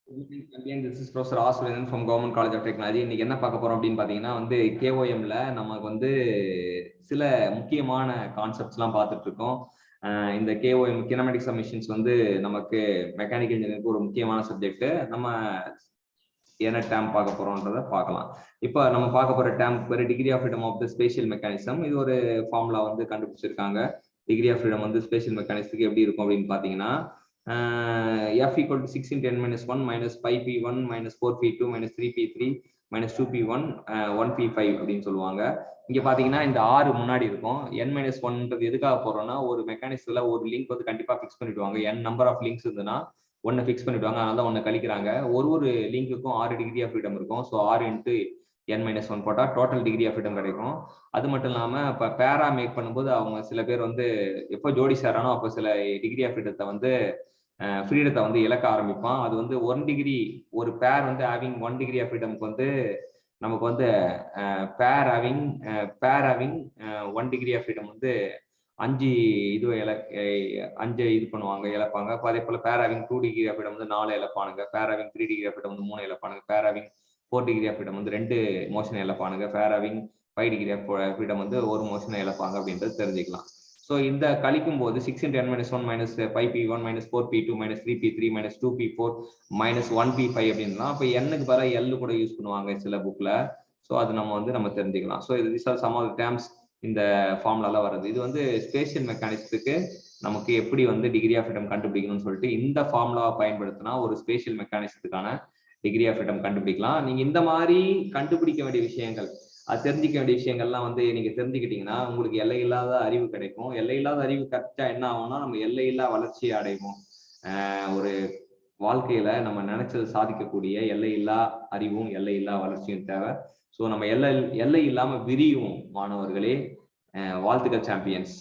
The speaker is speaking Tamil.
This is Professor Aswaran from Government College of Technology. இன்னைக்கு என்ன பார்க்க போறோம் அப்படின்னு பாத்தீங்கன்னா வந்து KOMல நமக்கு வந்து சில முக்கியமான கான்செப்ட்ஸ்லாம் பார்த்துட்டு இருக்கோம். இந்த KOM கினமேட்டிக்ஸ் ஆஃப் மிஷின்ஸ் வந்து நமக்கு மெக்கானிக்கல் இன்ஜினியருக்கு ஒரு முக்கியமான சப்ஜெக்ட். நம்ம என்ன டேம் பார்க்க போறோம்ன்றத பார்க்கலாம். இப்போ நம்ம பார்க்க போற டேம் பேர் degree of freedom of the spatial mechanism. இது ஒரு ஃபார்முலா வந்து கண்டுபிடிச்சிருக்காங்க. டிகிரி ஆஃப் ஃப்ரீடம் வந்து ஸ்பேஷியல் மெக்கானிசத்துக்கு எப்படி இருக்கும் அப்படின்னு பாத்தீங்கன்னா F equal to 6 into n minus 1 minus 5p1 minus 4p2 minus 3p3 minus 2p1 1p5 அப்படின்னு சொல்லுவாங்க. இங்க பாத்தீங்கன்னா இந்த 6 முன்னாடி இருக்கும். n minus 1ன்றது எதுக்காக போறோம்னா ஒரு மெக்கானிசத்துல ஒரு லிங்க் வந்து கண்டிப்பா ஃபிக்ஸ் பண்ணிடுவாங்க. n நம்பர் ஆஃப் லிங்க்ஸ் இருந்ததுன்னா ஒன்னு ஃபிக்ஸ் பண்ணிடுவாங்க. அதனால தான் ஒன்னு கழிக்கிறாங்க. ஒரு லிங்க்குக்கும் 6 டிகிரி ஆஃப் ஃப்ரீடம் இருக்கும். ஸோ 6 into n minus 1 போட்டா டோட்டல் டிகிரி ஆஃப் ஃப்ரீடம் கிடைக்கும். அது மட்டும் இல்லாம இப்ப பேரா மேக் பண்ணும்போது அவங்க சில பேர் வந்து எப்போ ஜோடி சேரானோ அப்போ சில டிகிரி ஆஃப் ஃப்ரீடத்தை வந்து ஃப்ரீடத்தை வந்து இழக்க ஆரம்பிப்பான். அது வந்து 1 டிகிரி ஒரு பேர் வந்து ஹேவிங் 1 டிகிரி ஆஃப் ஃப்ரீடம்க்கு வந்து நமக்கு வந்து பேர் ஹேவிங் 1 டிகிரி ஆஃப் ஃப்ரீடம் வந்து 5 இது பண்ணுவாங்க, இழப்பாங்க. அதே போல பேர் ஹேவிங் 2 டிகிரி ஆஃப் ஃப்ரீடம் வந்து 4 இழப்பானுங்க. பேர் ஹேவிங் 3 டிகிரி ஆஃப் ஃப்ரீடம் வந்து 3 இழப்பானுங்க. பேர் ஹேவிங் 4 டிகிரி ஆஃப் ஃப்ரீடம் வந்து 2 மோஷன் இழப்பானுங்க. பேர் ஹேவிங் 5 டிகிரி ஆஃப் ஃப்ரீடம் வந்து 1 மோஷனை இழப்பாங்க அப்படின்றது தெரிஞ்சுக்கலாம். ஸோ இந்த கழிக்கும் போது 6 into n minus 1 minus 5p1 minus 4p2 minus 3p3 minus 2p4 minus 1p5 அப்படின்னா அப்போ n-க்கு பதிலாக L கூட யூஸ் பண்ணுவாங்க சில புக்ல. ஸோ அது நம்ம தெரிஞ்சுக்கலாம். ஸோ இது சம் ஆஃப் டேர்ம்ஸ் இந்த ஃபார்முலால வருது. இது வந்து ஸ்பேஷியல் மெக்கானிக்ஸுக்கு நமக்கு எப்படி வந்து டிகிரி ஆஃப் ஃப்ரீடம் கண்டுபிடிக்கணும்னு சொல்லிட்டு இந்த ஃபார்முலாவை பயன்படுத்தினா ஒரு ஸ்பேஷியல் மெக்கானிக்ஸுக்கான டிகிரி ஆஃப் ஃப்ரீடம் கண்டுபிடிக்கலாம். நீங்க இந்த மாதிரி கண்டுபிடிக்க வேண்டிய விஷயங்கள், அது தெரிஞ்சிக்க வேண்டிய விஷயங்கள்லாம் வந்து நீங்க தெரிஞ்சுக்கிட்டீங்கன்னா உங்களுக்கு எல்லையில்லாத அறிவு கிடைக்கும். எல்லையில்லாத அறிவு கிடைச்சா என்ன ஆகும்னா நம்ம எல்லையில்லா வளர்ச்சியை அடைவோம். ஒரு வாழ்க்கையில நம்ம நினைச்சது சாதிக்கக்கூடிய எல்லையில்லா அறிவும் எல்லையில்லா வளர்ச்சியும் தேவை. ஸோ நம்ம எல்லை இல்லாம விரியும் மாணவர்களே. வாழ்த்துக்கள் சாம்பியன்ஸ்.